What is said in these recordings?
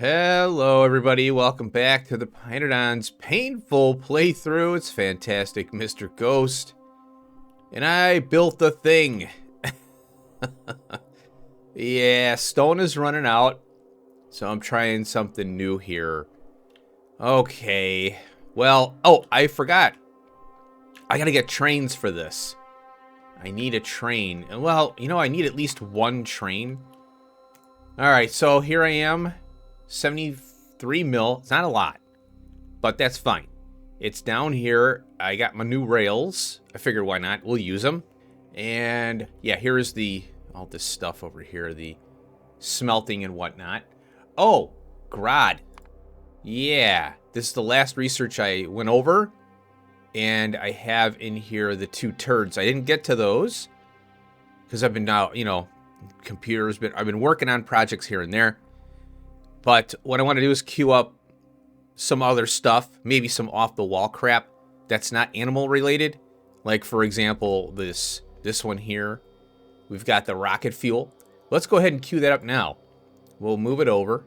Hello everybody, welcome back to the pYanodons painful playthrough. It's fantastic, Mr. Ghost. And I built the thing. Yeah, stone is running out, so I'm trying something new here. Okay, well, oh, I forgot. I gotta get trains for this. I need a train. And well, you know, I need at least one train. Alright, so here I am. 73 mil. It's not a lot, but that's fine. It's down here. I got my new rails. I figured why not? We'll use them. And yeah, here's the all this stuff over here, the smelting and whatnot. Oh, Grod. Yeah, this is the last research I went over, and I have in here the two turds. I didn't get to those because I've been now, you know, I've been working on projects here and there. But what I want to do is queue up some other stuff, maybe some off-the-wall crap that's not animal related. Like, for example, this one here. We've got the rocket fuel. Let's go ahead and queue that up now. We'll move it over.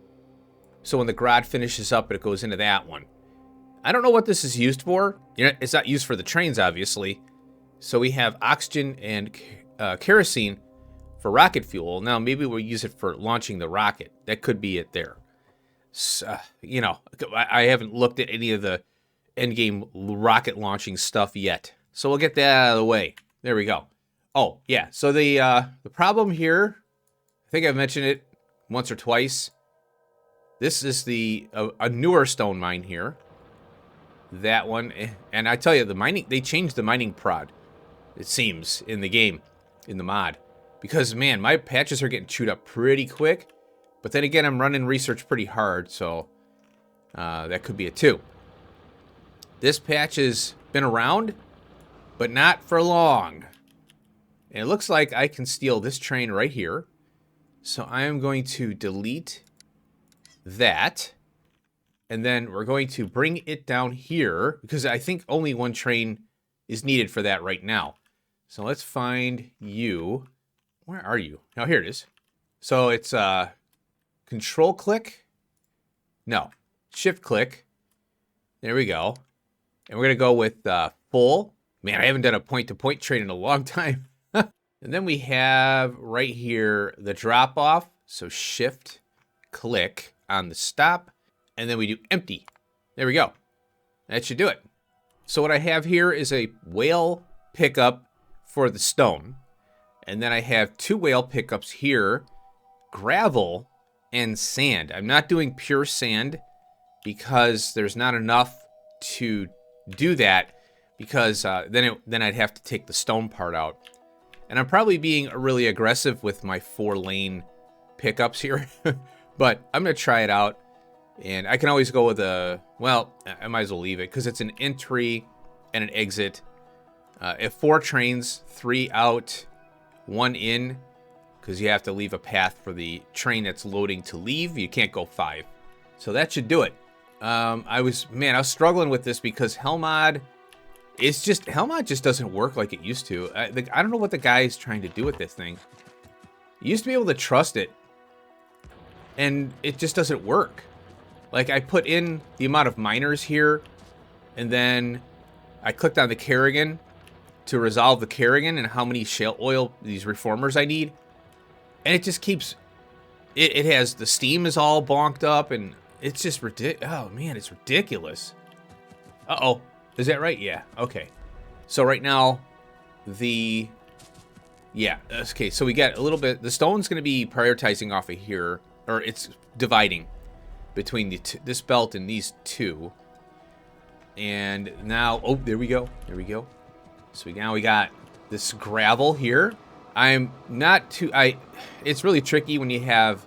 So when the Grod finishes up, it goes into that one. I don't know what this is used for. You know, it's not used for the trains, obviously. So we have oxygen and kerosene for rocket fuel. Now, maybe we'll use it for launching the rocket. That could be it there. You know, I haven't looked at any of the endgame rocket launching stuff yet. So we'll get that out of the way. There we go. Oh, yeah. So the problem here, I think I've mentioned it once or twice. This is a newer stone mine here. That one. And I tell you, the mining, they changed the mining prod, it seems, in the game, in the mod. Because, man, my patches are getting chewed up pretty quick. But then again, I'm running research pretty hard, so that could be it too. This patch has been around, but not for long. And it looks like I can steal this train right here. So I am going to delete that. And then we're going to bring it down here, because I think only one train is needed for that right now. So let's find you. Where are you? Oh, here it is. So it's Control click. No. Shift click. There we go. And we're going to go with full. Man, I haven't done a point-to-point train in a long time. And then we have right here the drop off. So shift click on the stop. And then we do empty. There we go. That should do it. So what I have here is a whale pickup for the stone. And then I have two whale pickups here. Gravel and sand. I'm not doing pure sand because there's not enough to do that, because then I'd have to take the stone part out. And I'm probably being really aggressive with my 4-lane pickups here, but I'm going to try it out. And I can always go with well, I might as well leave it because it's an entry and an exit. If 4 trains, 3 out, 1 in, because you have to leave a path for the train that's loading to leave. You can't go 5. So that should do it. I was struggling with this because Hellmod just doesn't work like it used to. I don't know what the guy is trying to do with this thing. You used to be able to trust it, and it just doesn't work. Like, I put in the amount of miners here, and then I clicked on the Kerrigan to resolve the Kerrigan and how many shale oil, these reformers I need. And it just keeps, it has, the steam is all bonked up, and it's just ridiculous. Oh, man, it's ridiculous. Uh-oh. Is that right? Yeah. Okay. So right now, yeah. Okay, so we got a little bit, the stone's going to be prioritizing off of here, or it's dividing between this belt and these two. And now, oh, there we go. There we go. So now we got this gravel here. I'm not too, it's really tricky when you have,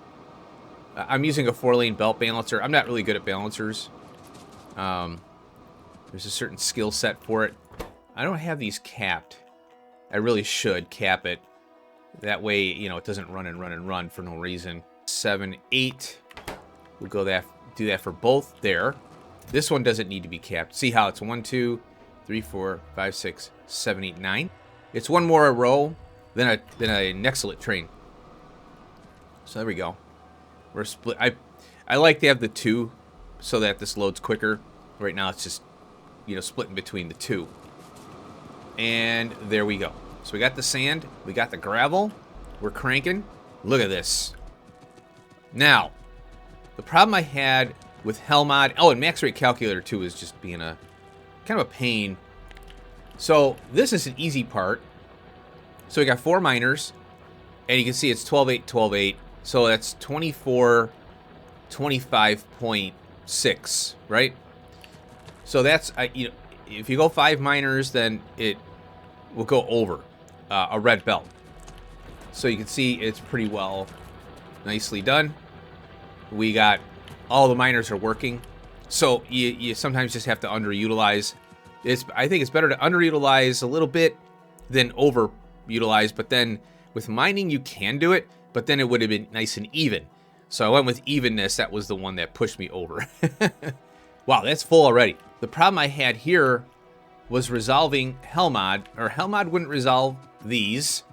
I'm using a 4-lane belt balancer. I'm not really good at balancers. There's a certain skill set for it. I don't have these capped. I really should cap it. That way, you know, it doesn't run and run and run for no reason. 7, 8. We'll do that for both there. This one doesn't need to be capped. See how it's 1, 2, 3, 4, 5, 6, 7, 8, 9. It's one more a row than a Nexalit train. So there we go. We're split. I I like to have the two so that this loads quicker. Right now it's just, you know, splitting between the two. And there we go. So we got the sand, we got the gravel, we're cranking. Look at this. Now, the problem I had with Hellmod, oh, and max rate calculator too is just being a kind of a pain. So this is an easy part. So we got 4 miners, and you can see it's 12.8, 12.8. So that's 24, 25.6, right? So that's, you know, if you go 5 miners, then it will go over a red belt. So you can see it's pretty well, nicely done. We got all the miners are working. So you sometimes just have to underutilize. I think it's better to underutilize a little bit than overutilize. But then with mining, you can do it. But then it would have been nice and even. So I went with evenness. That was the one that pushed me over. Wow, that's full already. The problem I had here was resolving Hellmod. Or Hellmod wouldn't resolve these.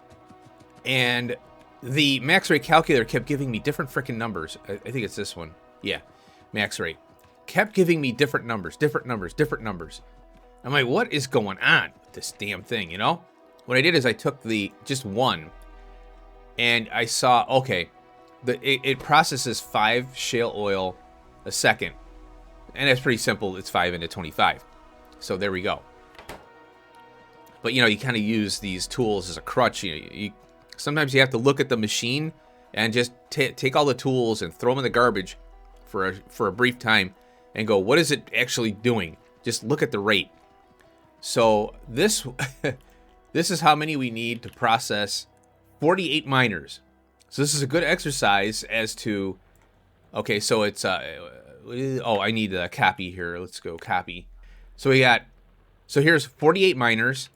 And the max rate calculator kept giving me different freaking numbers. I think it's this one. Yeah, max rate. Kept giving me different numbers, different numbers, different numbers. I'm like, what is going on with this damn thing, you know? What I did is I took just one, and I saw, okay, it processes 5 shale oil a second. And that's pretty simple. It's 5 into 25. So there we go. But, you know, you kind of use these tools as a crutch. Sometimes you have to look at the machine and just take all the tools and throw them in the garbage for a brief time and go, what is it actually doing? Just look at the rate. So this this is how many we need to process 48 miners. So this is a good exercise as to, okay, so it's, oh, I need a copy here. Let's go copy. So here's 48 miners.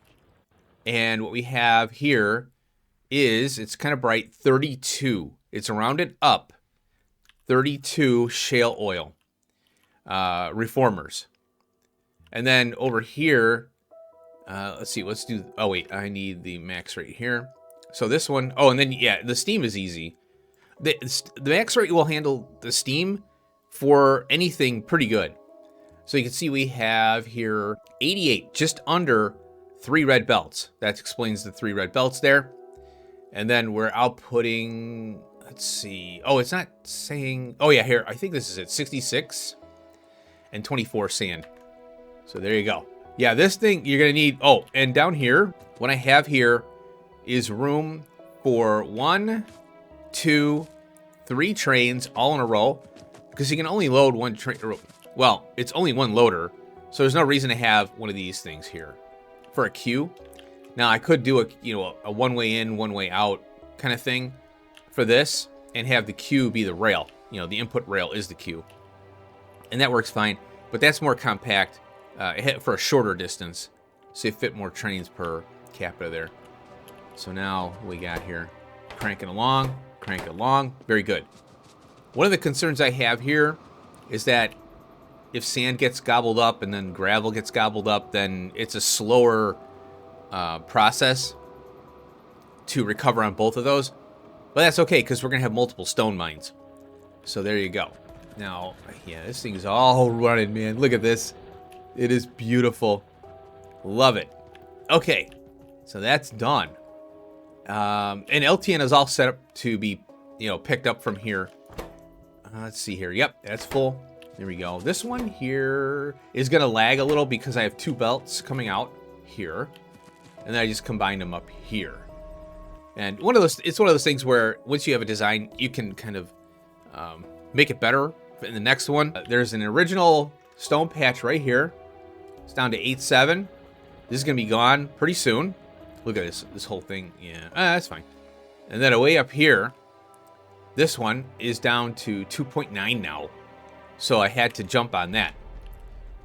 And what we have here is, it's kind of bright, 32. It's rounded up. 32 shale oil reformers. And then over here, let's see, let's do, oh wait, I need the max rate here. So this one, oh, and then, yeah, the steam is easy. The max rate will handle the steam for anything pretty good. So you can see we have here 88, just under 3 red belts. That explains the 3 red belts there. And then we're outputting, let's see. Oh, it's not saying, oh yeah, here, I think this is it, 66 and 24 sand. So there you go. Yeah, this thing you're gonna need, oh, and down here, what I have here is room for 1, 2, 3 trains all in a row, because you can only load 1 train. Well, it's only 1 loader, so there's no reason to have one of these things here for a queue. Now I could do a one way in, one way out kind of thing for this, and have the queue be the rail. You know, the input rail is the queue, and that works fine. But that's more compact for a shorter distance, so you fit more trains per capita there. So now we got here, cranking along, very good. One of the concerns I have here is that if sand gets gobbled up and then gravel gets gobbled up, then it's a slower process to recover on both of those. But that's okay, because we're going to have multiple stone mines. So there you go. Now, yeah, this thing's all running, man. Look at this. It is beautiful. Love it. Okay, so that's done. And LTN is all set up to be, picked up from here. Let's see here. Yep, that's full. There we go. This one here is going to lag a little because I have 2 belts coming out here. And then I just combined them up here. And it's one of those things where once you have a design, you can kind of make it better in the next one. There's an original stone patch right here. It's down to 8.7. This is going to be gone pretty soon. Look at this whole thing. Yeah, that's fine. And then way up here, this one is down to 2.9 now. So I had to jump on that.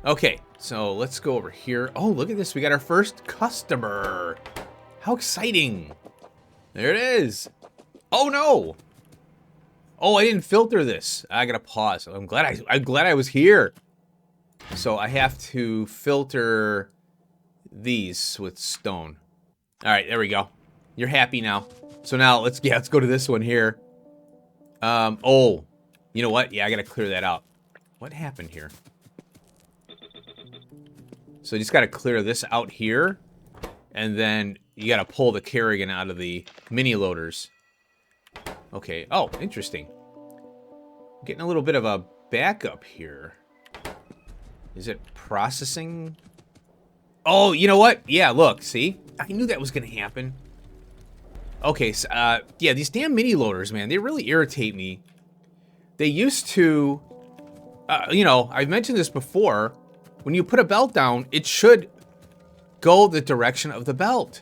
Okay, so let's go over here. Oh, look at this. We got our first customer. How exciting. There it is. Oh, no. Oh, I didn't filter this. I got to pause. I'm glad I was here. So I have to filter these with stone. All right, there we go. You're happy now. So now let's go to this one here. Oh, You know what? Yeah, I gotta clear that out. What happened here? So you just gotta clear this out here. And then you gotta pull the Kerrigan out of the mini loaders. Okay. Oh, interesting. Getting a little bit of a backup here. Is it processing? Oh, you know what? Yeah, look, see? I knew that was gonna happen. Okay, so, yeah, these damn mini loaders, man, they really irritate me. They used to, you know, I've mentioned this before. When you put a belt down, it should go the direction of the belt.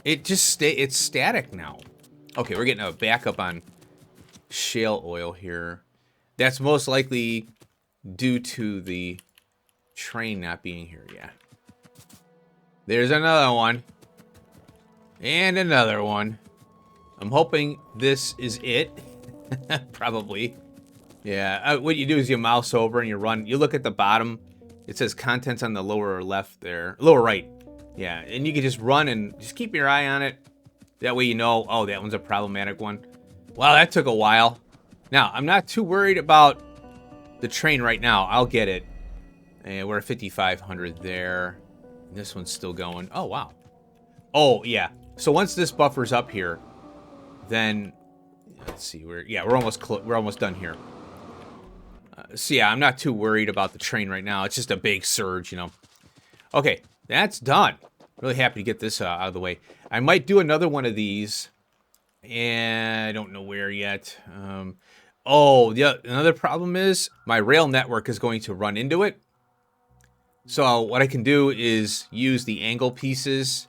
It just it's static now. Okay, we're getting a backup on shale oil here. That's most likely due to the train not being here. Yeah. There's another one. And another one. I'm hoping this is it. Probably. Yeah, what you do is you mouse over and you run. You look at the bottom. It says contents on the lower left there. Lower right. Yeah, and you can just run and just keep your eye on it. That way you know, oh, that one's a problematic one. Wow, that took a while. Now, I'm not too worried about the train right now. I'll get it. And we're at 5,500 there. And this one's still going. Oh, wow. Oh, yeah. So once this buffer's up here, then let's see. We're almost done here. So yeah, I'm not too worried about the train right now. It's just a big surge, you know. Okay, that's done. Really happy to get this out of the way. I might do another one of these, and I don't know where yet. Oh, another problem is my rail network is going to run into it. So what I can do is use the angle pieces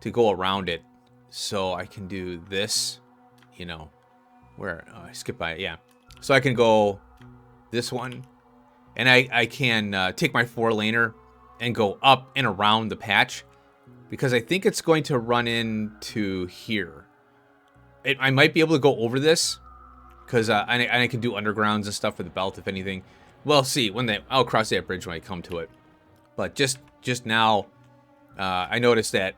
to go around it. So I can do this, you know, where I skip by it, yeah. So I can go this one, and I can take my 4-laner and go up and around the patch, because I think it's going to run into here. I might be able to go over this, because I can do undergrounds and stuff for the belt, if anything. Well, see, I'll cross that bridge when I come to it. But just now, I noticed that,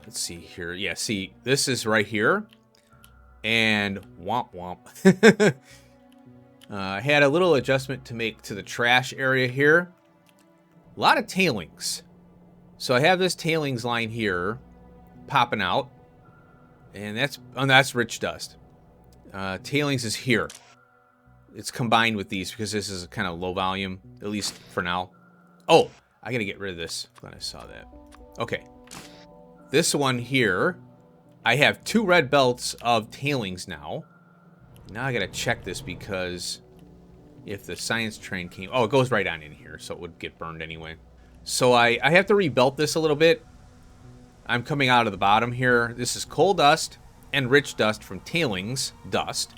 let's see here. Yeah, see, this is right here. And womp womp. I had a little adjustment to make to the trash area here. A lot of tailings. So I have this tailings line here popping out. And that's rich dust. Tailings is here. It's combined with these because this is kind of low volume, at least for now. Oh, I gotta get rid of this. Glad I saw that. Okay. This one here, I have 2 red belts of tailings now. Now I gotta check this because if the science train came... Oh, it goes right on in here, so it would get burned anyway. So I have to rebelt this a little bit. I'm coming out of the bottom here. This is coal dust and rich dust from tailings dust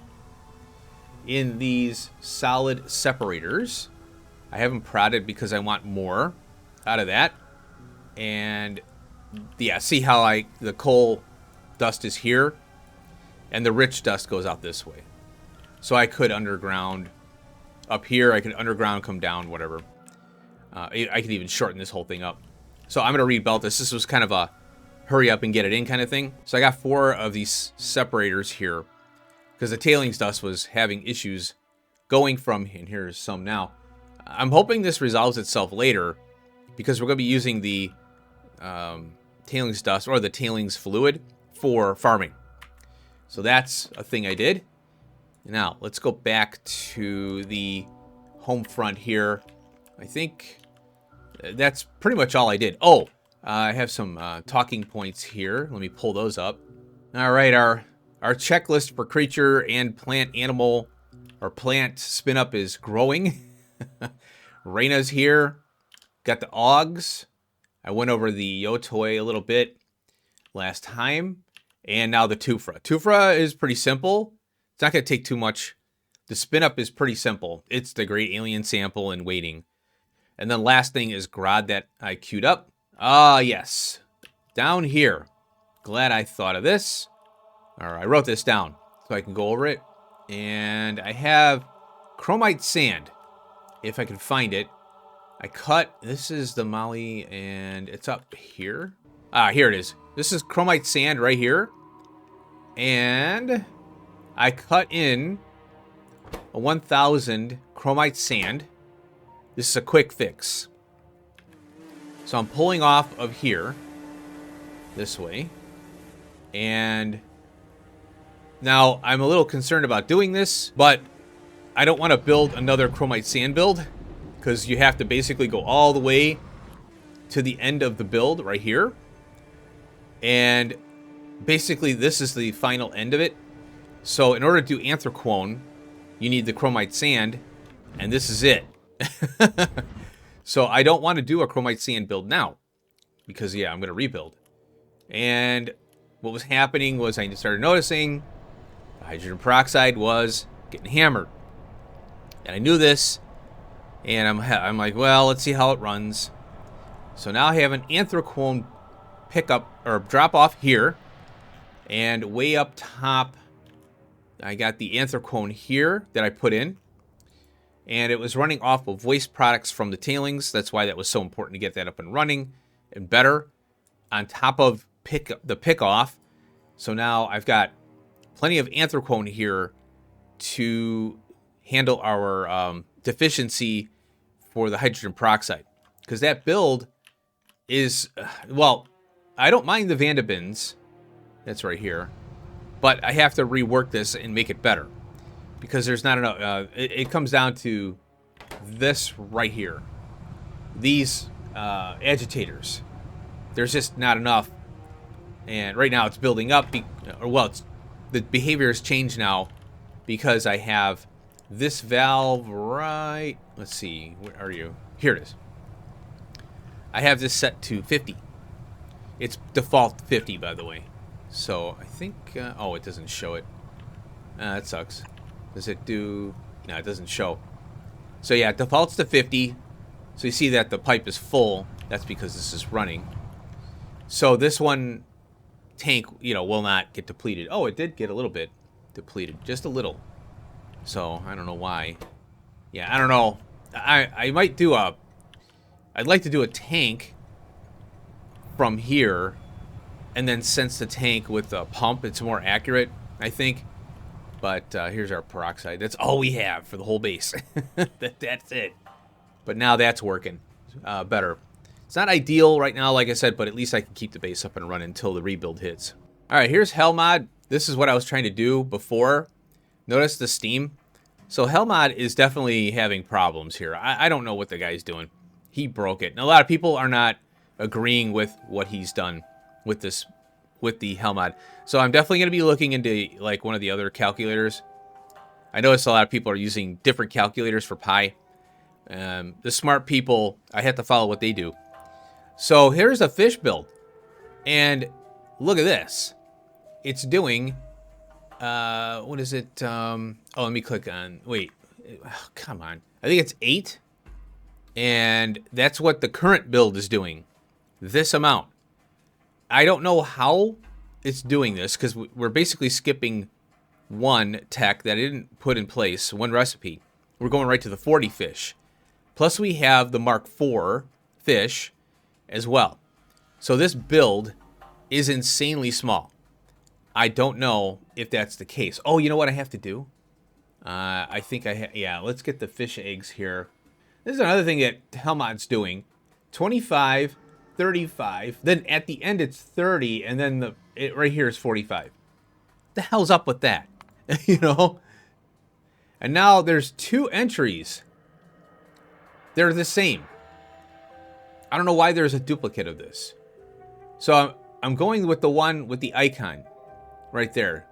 in these solid separators. I have them prodded because I want more out of that. And yeah, see how the coal dust is here and the rich dust goes out this way. So I could underground up here. I could underground, come down, whatever. I could even shorten this whole thing up. So I'm going to rebelt this. This was kind of a hurry up and get it in kind of thing. So I got 4 of these separators here because the tailings dust was having issues going from, and here's some now. I'm hoping this resolves itself later because we're going to be using the tailings dust or the tailings fluid for farming. So that's a thing I did. Now, let's go back to the home front here. I think that's pretty much all I did. Oh, I have some talking points here. Let me pull those up. All right, our checklist for creature and plant animal or plant spin up is growing. Reina's here. Got the Augs. I went over the Yotoi a little bit last time. And now the Tufra. Tufra is pretty simple. It's not going to take too much. The spin up is pretty simple. It's the great alien sample and waiting. And then last thing is Grod that I queued up. Ah, yes. Down here. Glad I thought of this. All right, I wrote this down so I can go over it. And I have chromite sand, if I can find it. I cut, this is the Molly, and it's up here. Ah, here it is. This is chromite sand right here. And I cut in a 1000 chromite sand. This is a quick fix. So I'm pulling off of here, this way. And now I'm a little concerned about doing this, but I don't want to build another chromite sand build, because you have to basically go all the way to the end of the build right here. And basically this is the final end of it. So in order to do anthracone, you need the chromite sand, and this is it. So I don't want to do a chromite sand build now, because yeah, I'm going to rebuild. And what was happening was I started noticing the hydrogen peroxide was getting hammered. And I knew this, and I'm like, well, let's see how it runs. So now I have an anthracone pickup, or drop off here, and way up top, I got the anthracone here that I put in, and it was running off of waste products from the tailings. That's why that was so important to get that up and running and better. On top of the pick off, so now I've got plenty of anthracone here to handle our deficiency for the hydrogen peroxide, because that build is, well, I don't mind the Vandabins, that's right here, but I have to rework this and make it better, because there's not enough. It comes down to this right here, these agitators. There's just not enough, and right now it's building up, the behavior has changed now, because I have this valve right, let's see, where are you? Here it is. I have this set to 50. It's default 50, by the way. So I think, oh, it doesn't show it. That sucks. Does it do, no, it doesn't show. So yeah, it defaults to 50. So you see that the pipe is full. That's because this is running. So this one tank, you know, will not get depleted. Oh, it did get a little bit depleted, just a little. So I don't know why. Yeah, I don't know. I might do a, I'd like to do a tank from here and then sense the tank with a pump. It's more accurate, I think. But here's our peroxide. That's all we have for the whole base. That's it. But now that's working better. It's not ideal right now, like I said, but at least I can keep the base up and running until the rebuild hits. All right, here's Hellmod. This is what I was trying to do before. Notice the steam. So Hellmod is definitely having problems here. I don't know what the guy's doing. He broke it. And a lot of people are not agreeing with what he's done with this, with the Hellmod. So I'm definitely going to be looking into like one of the other calculators. I notice a lot of people are using different calculators for Pi. The smart people, I have to follow what they do. So here's a fish build. And look at this. It's doing, what is it? Oh, let me click on, wait, oh, come on. I think it's 8. And that's what the current build is doing. This amount. I don't know how it's doing this, because we're basically skipping one tech that I didn't put in place, one recipe. We're going right to the 40 fish. Plus we have the Mark IV fish as well. So this build is insanely small. I don't know if that's the case. Oh, you know what I have to do? I think yeah, let's get the fish eggs here. This is another thing that Hellmod's doing. 25, 35, then at the end it's 30, and then right here is 45. What the hell's up with that? You know? And now there's 2 entries. They're the same. I don't know why there's a duplicate of this. So I'm going with the one with the icon right there.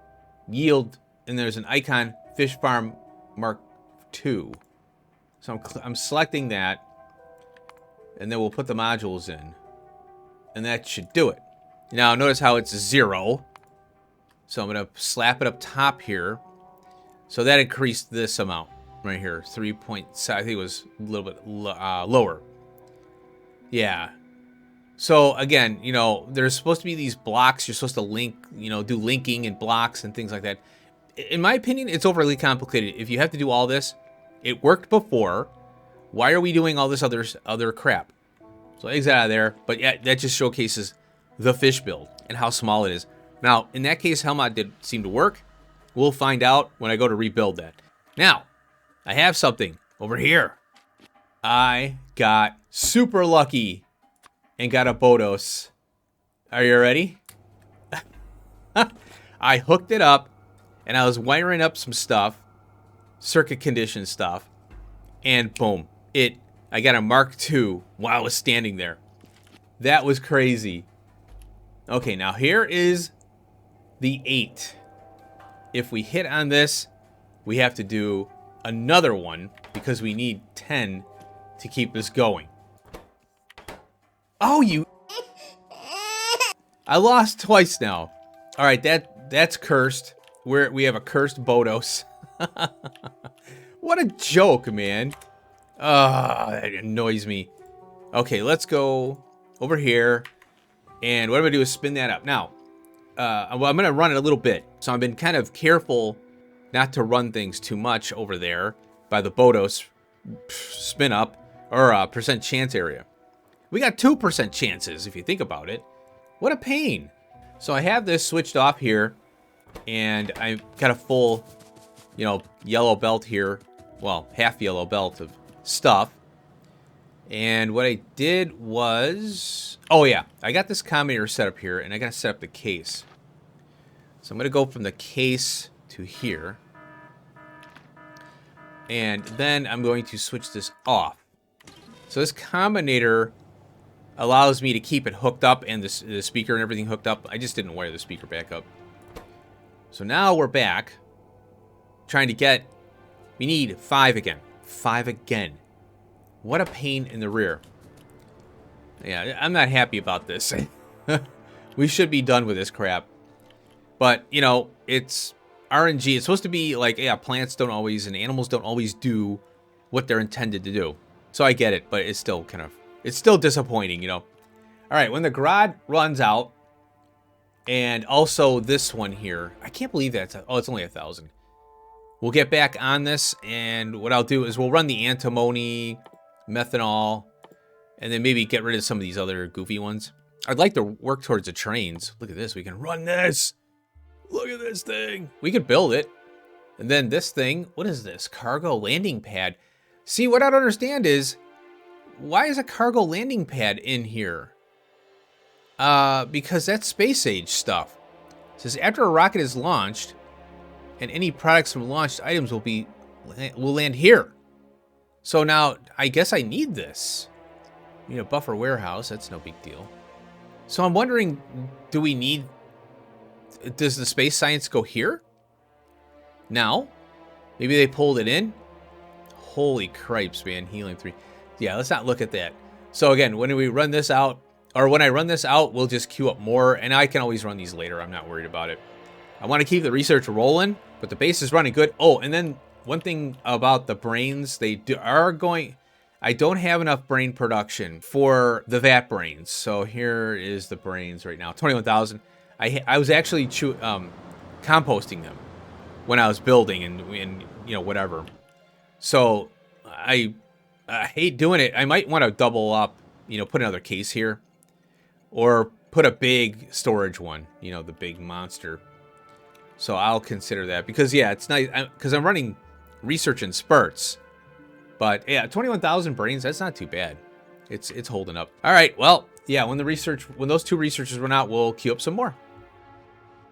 Yield, and there's an icon, Fish Farm Mark II. So I'm selecting that, and then we'll put the modules in. And that should do it. Now notice how it's 0. So I'm going to slap it up top here. So that increased this amount right here. 3.7, I think it was a little bit lower. Yeah. So again, you know, there's supposed to be these blocks. You're supposed to link, you know, do linking and blocks and things like that. In my opinion, it's overly complicated. If you have to do all this, it worked before. Why are we doing all this other crap? So exit out of there. But yeah, that just showcases the fish build and how small it is. Now, in that case, Hellmod did seem to work. We'll find out when I go to rebuild that. Now, I have something over here. I got super lucky and got a Bodos. Are you ready? I hooked it up, and I was wiring up some stuff, circuit condition stuff, and boom, I got a Mark II while I was standing there. That was crazy. Okay, now here is the 8. If we hit on this, we have to do another one because we need 10 to keep this going. Oh, you... I lost twice now. All right, that's cursed. We have a cursed Bodos. What a joke, man. That annoys me. Okay, let's go over here. And what I'm going to do is spin that up. Now, I'm going to run it a little bit. So I've been kind of careful not to run things too much over there by the Bodos spin up or percent chance area. We got 2% chances if you think about it. What a pain. So I have this switched off here, and I've got a full, yellow belt here. Well, half yellow belt of stuff. And what I did was, oh yeah, I got this combinator set up here, and I got to set up the case. So I'm going to go from the case to here. And then I'm going to switch this off. So this combinator allows me to keep it hooked up and the speaker and everything hooked up. I just didn't wire the speaker back up. So now we're back. Trying to get... We need 5 again. 5 again. What a pain in the rear. Yeah, I'm not happy about this. We should be done with this crap. But, it's RNG. It's supposed to be like, yeah, plants don't always and animals don't always do what they're intended to do. So I get it, but it's still kind of... It's still disappointing, All right, when the Grod runs out, and also this one here, I can't believe that's... Oh, it's only 1,000. We'll get back on this, and what I'll do is we'll run the antimony, methanol, and then maybe get rid of some of these other goofy ones. I'd like to work towards the trains. Look at this. We can run this. Look at this thing. We could build it. And then this thing, what is this? Cargo landing pad. See, what I don't understand is, why is a cargo landing pad in here? Because that's space age stuff. It says after a rocket is launched, and any products from launched items will land here. So now, I guess I need this. A buffer warehouse, that's no big deal. So I'm wondering, does the space science go here? Now? Maybe they pulled it in? Holy cripes, man, helium 3. Yeah, let's not look at that. So again, when we run this out, or when I run this out, we'll just queue up more, and I can always run these later. I'm not worried about it. I want to keep the research rolling, but the base is running good. Oh, and then one thing about the brains, I don't have enough brain production for the vat brains. So here is the brains right now, 21,000. I was actually composting them when I was building and whatever. So I hate doing it. I might want to double up, put another case here, or put a big storage one, the big monster. So I'll consider that because, yeah, it's nice because I'm running research in spurts. But yeah, 21,000 brains, that's not too bad. It's holding up. All right, well, yeah, when those 2 researchers run out, we'll queue up some more.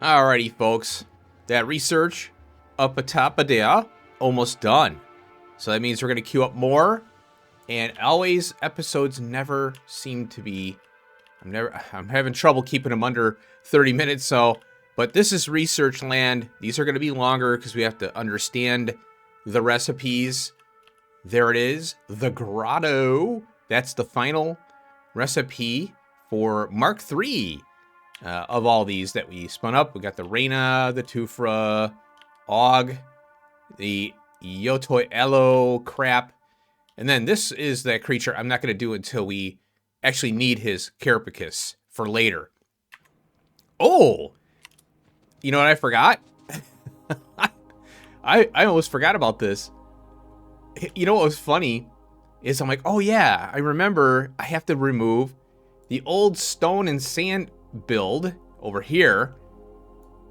Alrighty, folks, that research up atop of there, almost done. So that means we're gonna queue up more, and always episodes never seem to be. I'm having trouble keeping them under 30 minutes. So. But this is research land. These are going to be longer because we have to understand the recipes. There it is. The grotto. That's the final recipe for Mark III of all these that we spun up. We got the Reina, the Tufra, Og, the Yotoi Elo crap. And then this is that creature I'm not going to do until we actually need his Carapace for later. Oh! You know what I forgot? I almost forgot about this. You know what was funny is I'm like, oh yeah, I remember I have to remove the old stone and sand build over here.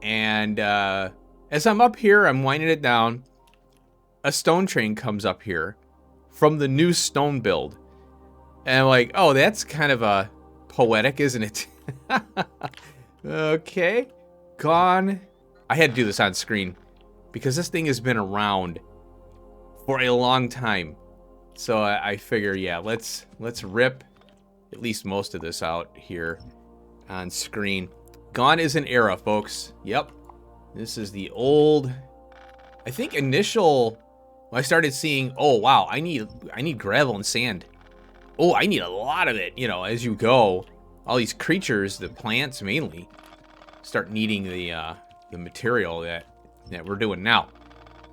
And as I'm up here, I'm winding it down. a stone train comes up here from the new stone build. And I'm like, oh, that's kind of poetic, isn't it? Okay. Gone. I had to do this on screen because this thing has been around for a long time. So I figure, yeah, let's rip at least most of this out here on screen. Gone is an era, folks. Yep. This is the old, I think initial, when I started seeing, oh wow, I need gravel and sand. Oh, I need a lot of it, you know, as you go. All these creatures, the plants mainly, start needing the material that we're doing now.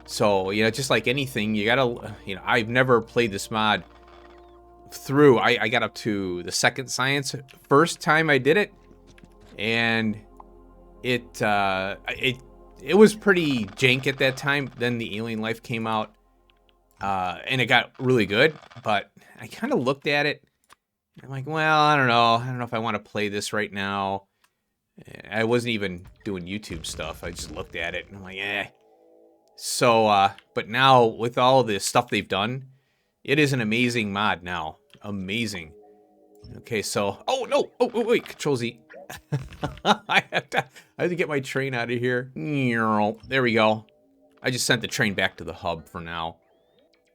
So, you know, just like anything, you gotta, you know, I've never played this mod through. I got up to the second science first time I did it, and it was pretty jank at that time. Then the Alien Life came out, and it got really good, but I kind of looked at it, and I'm like, well, I don't know if I want to play this right now. I wasn't even doing YouTube stuff. I just looked at it, and I'm like, eh. So, but now, with all the stuff they've done, it is an amazing mod now. Amazing. Okay, so, oh, no! Oh, wait, Control Z. I have to get my train out of here. There we go. I just sent the train back to the hub for now.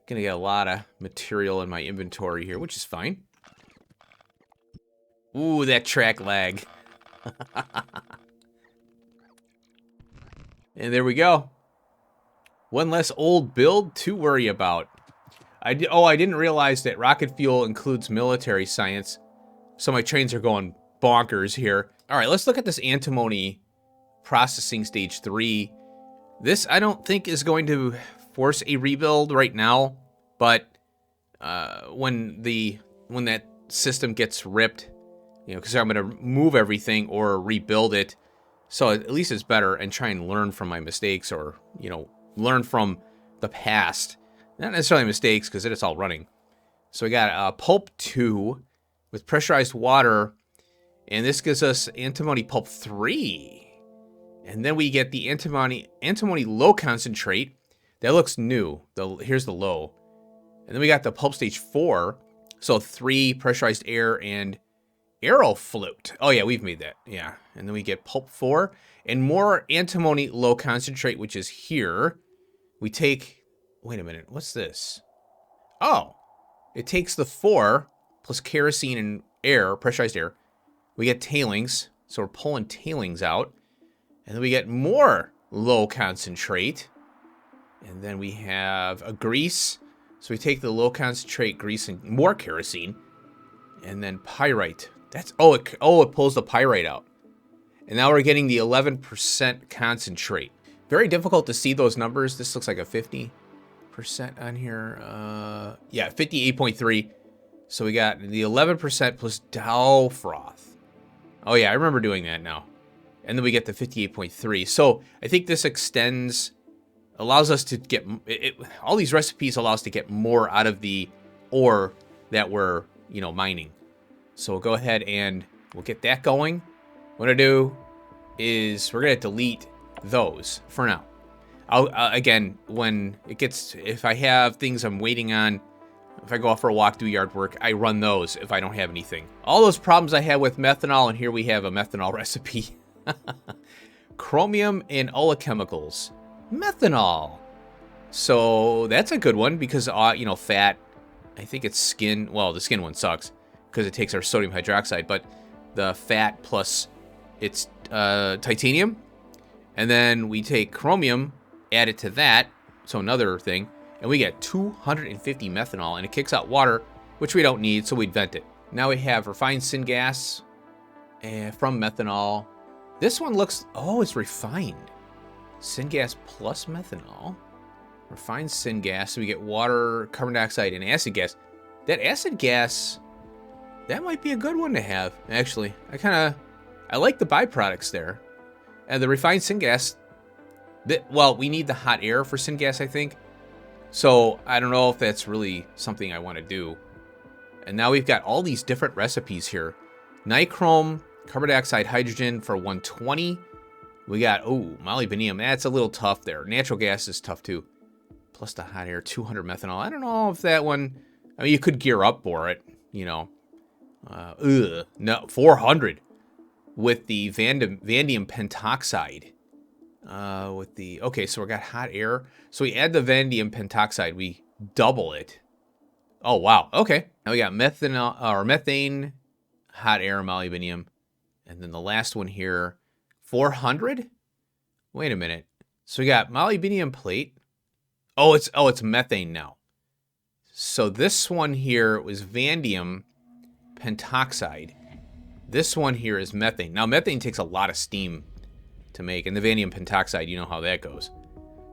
Gonna get a lot of material in my inventory here, which is fine. Ooh, that track lag. And there we go. One less old build to worry about. I didn't realize that rocket fuel includes military science, so my trains are going bonkers here. All right, let's look at this antimony processing stage 3. This, I don't think, is going to force a rebuild right now, but when that system gets ripped, you know, because I'm going to move everything or rebuild it, so at least it's better, and try and learn from my mistakes, or, you know, learn from the past. Not necessarily mistakes, because it's all running. So we got Pulp 2 with pressurized water, and this gives us Antimony Pulp 3. And then we get the antimony low concentrate. That looks new. Here's the low. And then we got the Pulp Stage 4. So 3 pressurized air and arrow float. Oh yeah, we've made that. Yeah. And then we get Pulp 4 and more antimony low concentrate, which is here. We take, wait a minute, what's this? Oh, it takes the 4 plus kerosene and air, pressurized air. We get tailings, so we're pulling tailings out. And then we get more low concentrate. And then we have a grease. So we take the low concentrate grease and more kerosene. And then pyrite. That's, it pulls the pyrite out. And now we're getting the 11% concentrate. Very difficult to see those numbers. This looks like a 50% on here. Yeah, 58.3. So we got the 11% plus Dow froth. Oh yeah, I remember doing that now. And then we get the 58.3. So I think this extends, allows us to get, all these recipes allow us to get more out of the ore that we're, you know, mining. So we'll go ahead and we'll get that going. What I do is we're going to delete those for now. I'll, again, when it gets, if I have things I'm waiting on, if I go off for a walk, do yard work, I run those if I don't have anything. All those problems I had with methanol, and here we have a methanol recipe. Chromium and oleochemicals. Methanol. So that's a good one because, you know, fat, I think it's skin. Well, the skin one sucks because it takes our sodium hydroxide, but the fat plus it's titanium. And then we take chromium, add it to that, so another thing, and we get 250 methanol, and it kicks out water, which we don't need, so we'd vent it. Now we have refined syngas from methanol. This one looks, oh, it's refined. Syngas plus methanol. Refined syngas, so we get water, carbon dioxide, and acid gas. That acid gas, that might be a good one to have, actually. I like the byproducts there. And the refined syngas, well, we need the hot air for syngas, I think. So I don't know if that's really something I want to do. And now we've got all these different recipes here. Nichrome, carbon dioxide, hydrogen for 120. We got, molybdenum. That's a little tough there. Natural gas is tough too. Plus the hot air, 200 methanol. I don't know if that one... I mean, you could gear up for it, you know. No, 400 with the vanadium pentoxide. Okay, so we got hot air. So we add the vanadium pentoxide. We double it. Oh, wow. Okay. Now we got methanol, or methane, hot air, molybdenum. And then the last one here, 400? Wait a minute. So we got molybdenum plate. Oh, it's methane now. So this one here was vanadium pentoxide. This one here is methane. Now, methane takes a lot of steam to make, and the vanadium pentoxide, you know how that goes.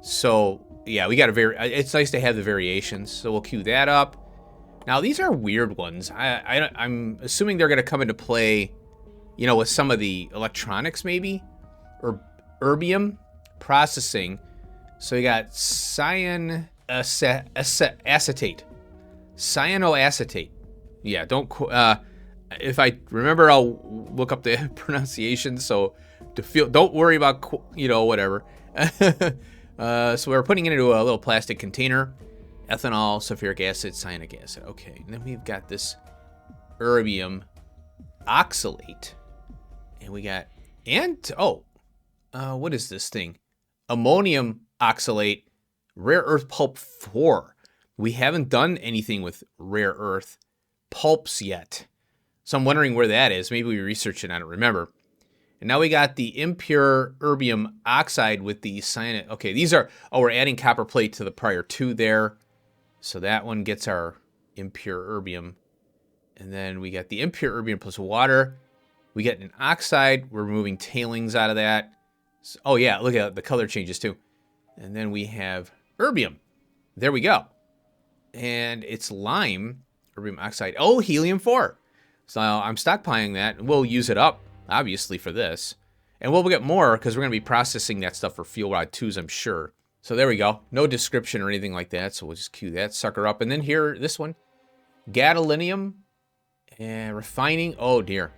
So, yeah, we got it's nice to have the variations, so we'll cue that up. Now, these are weird ones. I'm assuming they're going to come into play, you know, with some of the electronics, maybe, or erbium processing. So, you got cyanoacetate. Cyanoacetate. Yeah, if I remember, I'll look up the pronunciation. So don't worry about, you know, whatever. So we're putting it into a little plastic container. Ethanol, sulfuric acid, cyanic acid. Okay, and then we've got this erbium oxalate. And we got, what is this thing? Ammonium oxalate, rare earth pulp 4. We haven't done anything with rare earth pulps yet. So I'm wondering where that is. Maybe we researched it, I don't remember. And now we got the impure erbium oxide with the cyanide. Okay, these are, we're adding copper plate to the prior two there. So that one gets our impure erbium. And then we got the impure erbium plus water. We get an oxide. We're removing tailings out of that. So, oh yeah, look at the color changes too. And then we have erbium. There we go. And it's lime, erbium oxide. Oh, helium-4. So I'm stockpiling that, and we'll use it up, obviously, for this. And we'll get more, because we're going to be processing that stuff for fuel rod 2s, I'm sure. So there we go. No description or anything like that, so we'll just cue that sucker up. And then here, this one, gadolinium, and refining. Oh, dear.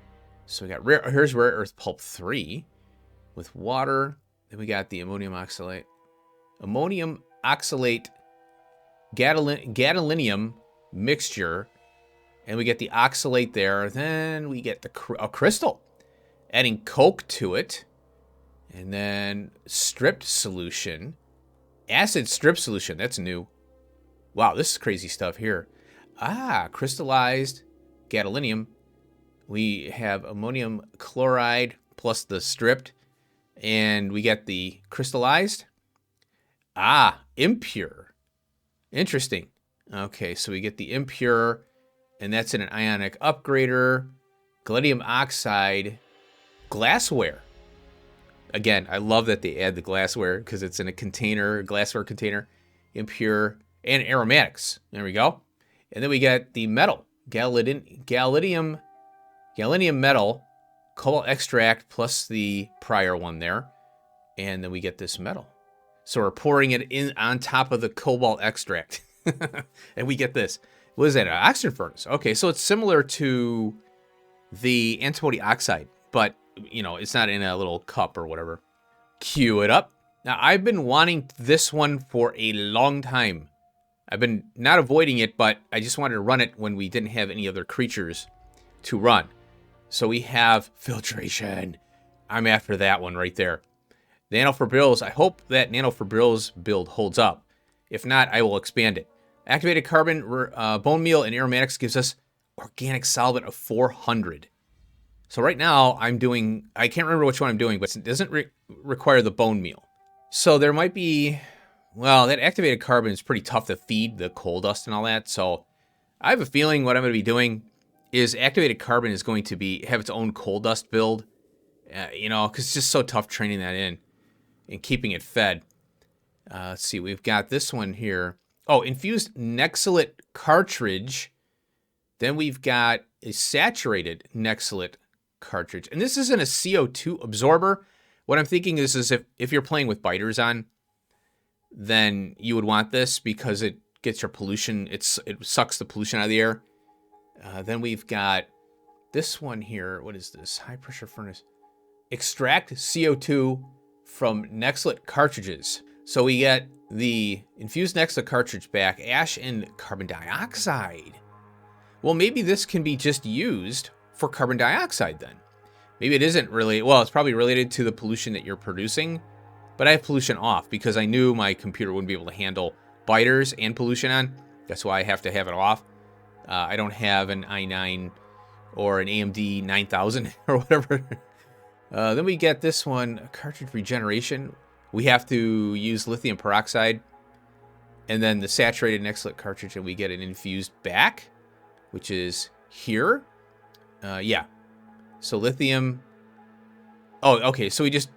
So we got here's rare earth pulp 3 with water. Then we got the ammonium oxalate. Ammonium oxalate gadolinium mixture. And we get the oxalate there. Then we get the crystal. Adding coke to it. And then stripped solution. Acid strip solution. That's new. Wow, this is crazy stuff here. Crystallized gadolinium. We have ammonium chloride plus the stripped. And we get the crystallized. Impure. Interesting. Okay, so we get the impure, and that's in an ionic upgrader. Gallium oxide. Glassware. Again, I love that they add the glassware because it's in a container, glassware container. Impure, and aromatics. There we go. And then we got the metal. Gallium metal, cobalt extract plus the prior one there. And then we get this metal. So we're pouring it in on top of the cobalt extract. And we get this. What is that? An oxygen furnace. Okay, so it's similar to the antimony oxide, but, you know, it's not in a little cup or whatever. Cue it up. Now, I've been wanting this one for a long time. I've been not avoiding it, but I just wanted to run it when we didn't have any other creatures to run. So we have filtration. I'm after that one right there. Nanofibrils. I hope that nanofibrils build holds up. If not, I will expand it. Activated carbon, bone meal, and aromatics gives us organic solvent of 400. So right now, I'm doing, I can't remember which one I'm doing, but it doesn't require the bone meal. So there might be, well, that activated carbon is pretty tough to feed, the coal dust and all that. So I have a feeling what I'm going to be doing is activated carbon is going to have its own coal dust build, you know, because it's just so tough training that in and keeping it fed. Let's see, we've got this one here. Oh, infused Nexilate cartridge. Then we've got a saturated Nexilate cartridge. And this isn't a CO2 absorber. What I'm thinking is if you're playing with biters on, then you would want this because it gets your pollution. It sucks the pollution out of the air. Then we've got this one here. What is this? High pressure furnace. Extract CO2 from Nexilate cartridges. So we get the infused next to cartridge back, ash and carbon dioxide. Well, maybe this can be just used for carbon dioxide then. Maybe it isn't really, well, it's probably related to the pollution that you're producing, but I have pollution off because I knew my computer wouldn't be able to handle biters and pollution on. That's why I have to have it off. I don't have an i9 or an AMD 9000 or whatever. Then we get this one, cartridge regeneration. We have to use lithium peroxide and then the saturated Nextlit cartridge, and we get an infused back, which is here. Yeah. So lithium. Oh, okay. So we just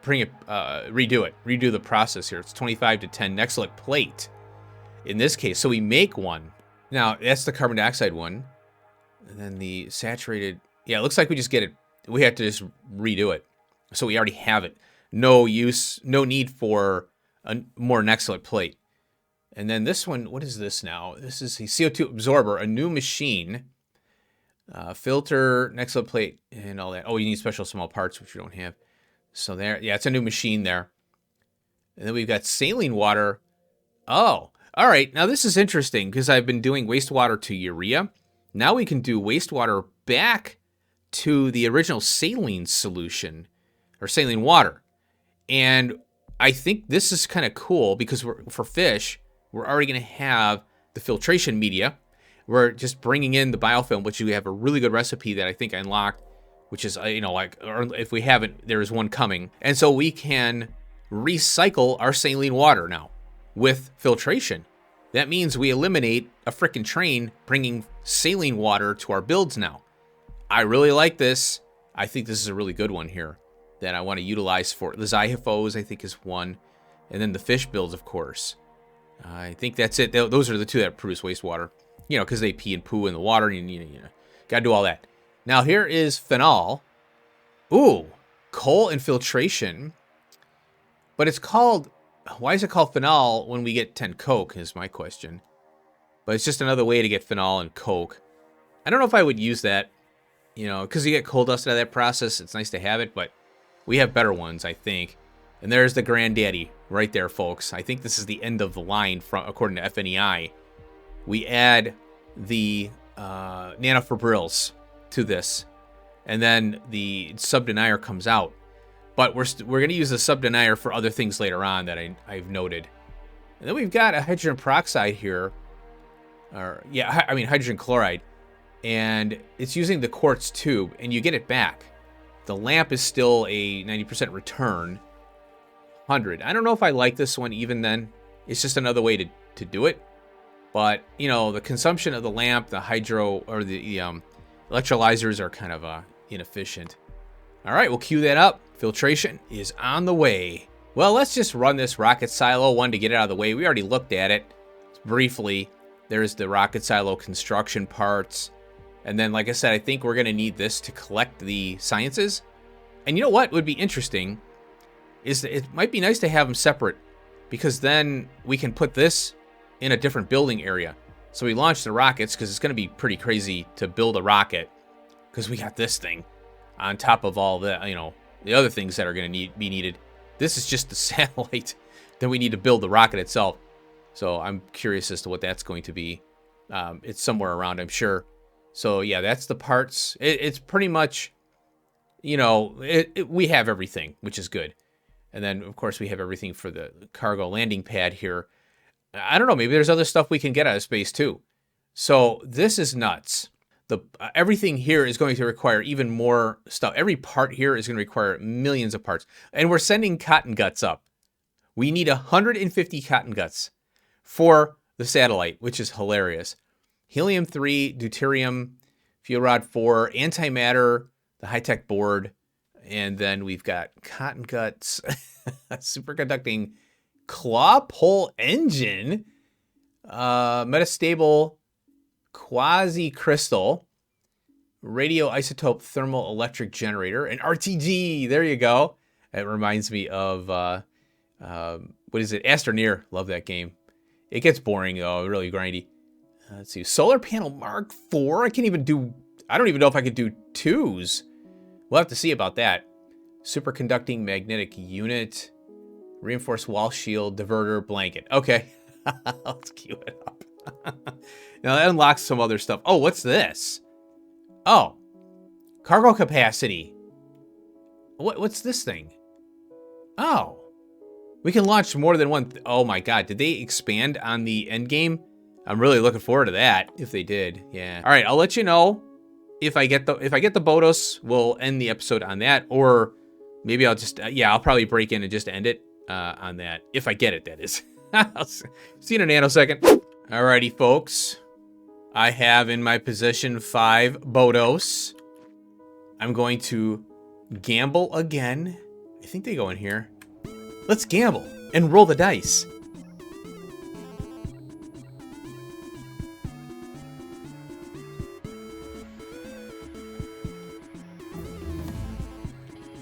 bring it, redo the process here. It's 25 to 10 Nextlit plate in this case. So we make one. Now, that's the carbon dioxide one. And then the saturated. Yeah, it looks like we just get it. We have to just redo it. So we already have it. No use, no need for a more Nextlit plate. And then this one, what is this now? This is a CO2 absorber, a new machine. Filter, Nextlit plate, and all that. Oh, you need special small parts, which you don't have. So there, yeah, it's a new machine there. And then we've got saline water. Oh, all right. Now this is interesting because I've been doing wastewater to urea. Now we can do wastewater back to the original saline solution or saline water. And I think this is kind of cool because for fish, we're already going to have the filtration media. We're just bringing in the biofilm, which we have a really good recipe that I think I unlocked, which is, you know, like, or if we haven't, there is one coming. And so we can recycle our saline water now with filtration. That means we eliminate a frickin' train bringing saline water to our builds now. I really like this. I think this is a really good one here that I want to utilize for the Zyphos, I think is one. And then the fish builds, of course. I think that's it. Those are the two that produce wastewater. You know, because they pee and poo in the water, and you know, got to do all that. Now, here is phenol. Ooh, coal infiltration. But it's called, why is it called phenol when we get 10 coke, is my question. But it's just another way to get phenol and coke. I don't know if I would use that, you know, because you get coal dust out of that process. It's nice to have it, but we have better ones, I think. And there's the granddaddy right there, folks. I think this is the end of the line, from according to FNEI. We add the nanofibrils to this, and then the subdenier comes out. But we're going to use the subdenier for other things later on that I've noted. And then we've got a hydrogen peroxide here, or yeah, I mean hydrogen chloride, and it's using the quartz tube, and you get it back. The lamp is still a 90% return, 100. I don't know if I like this one even then. It's just another way to do it. But, you know, the consumption of the lamp, the hydro, or the electrolyzers are kind of inefficient. All right, we'll cue that up. Filtration is on the way. Well, let's just run this rocket silo one to get it out of the way. We already looked at it briefly. There's the rocket silo construction parts. And then, like I said, I think we're going to need this to collect the sciences. And you know what would be interesting is that it might be nice to have them separate, because then we can put this in a different building area. So we launch the rockets, because it's going to be pretty crazy to build a rocket, because we got this thing on top of all the, you know, the other things that are going to be needed. This is just the satellite that we need to build the rocket itself. So I'm curious as to what that's going to be. It's somewhere around, I'm sure. So yeah, that's the parts. It's pretty much, you know, we have everything, which is good. And then, of course, we have everything for the cargo landing pad here. I don't know, maybe there's other stuff we can get out of space too. So this is nuts. Everything here is going to require even more stuff. Every part here is going to require millions of parts. And we're sending cotton guts up. We need 150 cotton guts for the satellite, which is hilarious. Helium-3, deuterium, fuel rod 4, antimatter, the high-tech board, and then we've got cotton guts, superconducting claw pole engine, metastable quasi-crystal, radioisotope thermal electric generator, and RTG. There you go. It reminds me of, what is it? Astroneer. Love that game. It gets boring, though. Really grindy. Let's see. Solar panel Mark IV. I don't even know if I could do 2s. We'll have to see about that. Superconducting magnetic unit. Reinforced wall shield, diverter, blanket. Okay. Let's queue it up. Now that unlocks some other stuff. Oh, what's this? Oh. Cargo capacity. What's this thing? Oh. We can launch more than one. Oh my god. Did they expand on the end game? I'm really looking forward to that. If they did. Yeah. All right. I'll let you know if I get the BOTOS. We'll end the episode on that. Or maybe I'll just, yeah, I'll probably break in and just end it on that. If I get it, that is. I'll see you in a nanosecond. Alrighty, folks. I have in my possession 5 BOTOS. I'm going to gamble again. I think they go in here. Let's gamble and roll the dice.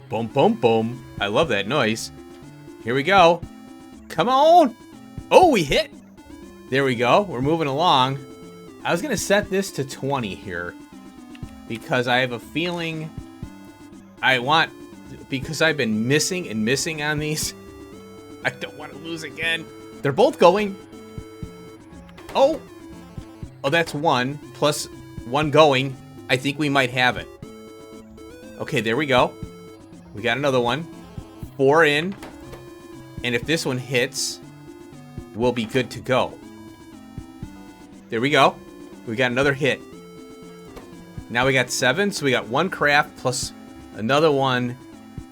Boom, boom, boom. I love that noise. Here we go. Come on. Oh, we hit. There we go. We're moving along. I was going to set this to 20 here because I have a feeling because I've been missing and missing on these. I don't want to lose again. They're both going. Oh. Oh, that's 1 plus 1 going. I think we might have it. Okay, there we go. We got another one. 4 in. And if this one hits, we'll be good to go. There we go. We got another hit. Now we got 7, so we got 1 craft plus another one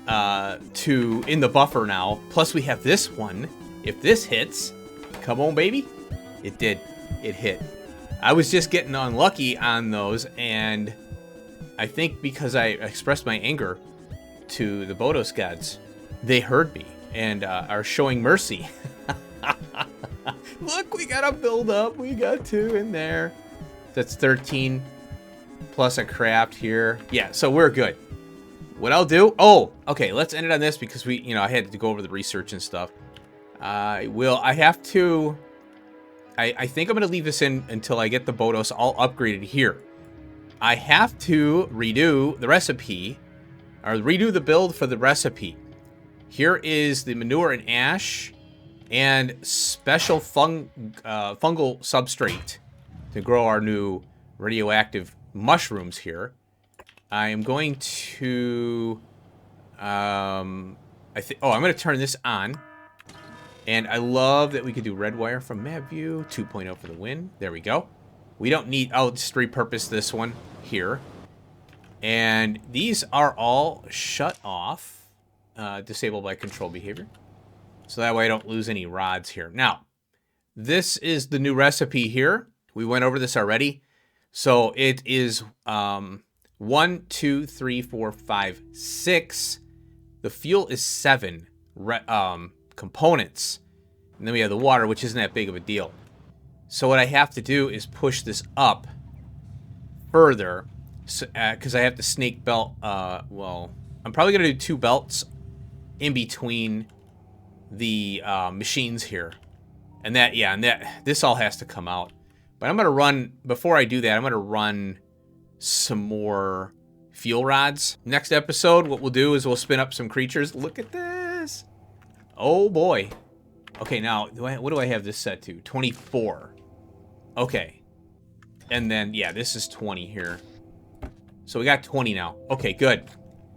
in the buffer now. Plus we have this one. If this hits, come on, baby. It did. It hit. I was just getting unlucky on those, and I think because I expressed my anger to the BOTOS gods, they heard me and are showing mercy. Look, we got a build up. We got 2 in there. That's 13 plus a craft here. Yeah, so we're good. What I'll do, oh, okay, let's end it on this because I had to go over the research and stuff. I think I'm going to leave this in until I get the BOTOS all upgraded here. I have to redo the recipe, or redo the build for the recipe. Here is the manure and ash and special fungal substrate to grow our new radioactive mushrooms here. I am going to, I'm going to turn this on. And I love that we could do red wire from map view, 2.0 for the win. There we go. We don't need, I'll just repurpose this one here. And these are all shut off, disabled by control behavior. So that way I don't lose any rods here. Now, this is the new recipe here. We went over this already. So it is 1, 2, 3, 4, 5, 6. The fuel is 7 components. And then we have the water, which isn't that big of a deal. So what I have to do is push this up further because I have to snake belt. Well, I'm probably going to do 2 belts in between the machines here. And this all has to come out. But I'm going to run, before I do that, I'm going to run some more fuel rods. Next episode, what we'll do is we'll spin up some creatures. Look at this. Oh, boy. Okay, now, what do I have this set to? 24. Okay. And then, yeah, this is 20 here. So we got 20 now. Okay, good.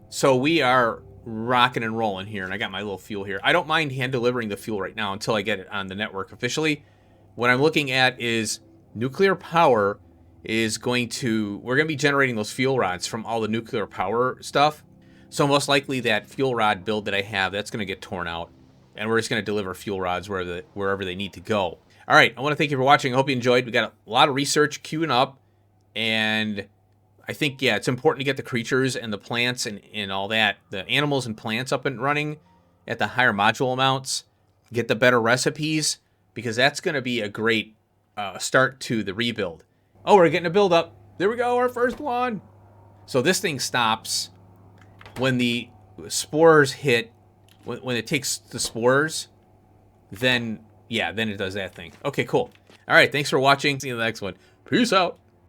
So we are rocking and rolling here, and I got my little fuel here. I don't mind hand-delivering the fuel right now until I get it on the network officially. What I'm looking at is nuclear power is we're going to be generating those fuel rods from all the nuclear power stuff. So most likely that fuel rod build that I have, that's going to get torn out. And we're just going to deliver fuel rods wherever they need to go. All right, I want to thank you for watching. I hope you enjoyed. We got a lot of research queuing up. And I think, yeah, it's important to get the creatures and the plants and all that, the animals and plants up and running at the higher module amounts. Get the better recipes, because that's going to be a great start to the rebuild. Oh, we're getting a build up. There we go, our first one. So this thing stops when the spores hit. When it takes the spores, then it does that thing. Okay, cool. All right, thanks for watching. See you in the next one. Peace out.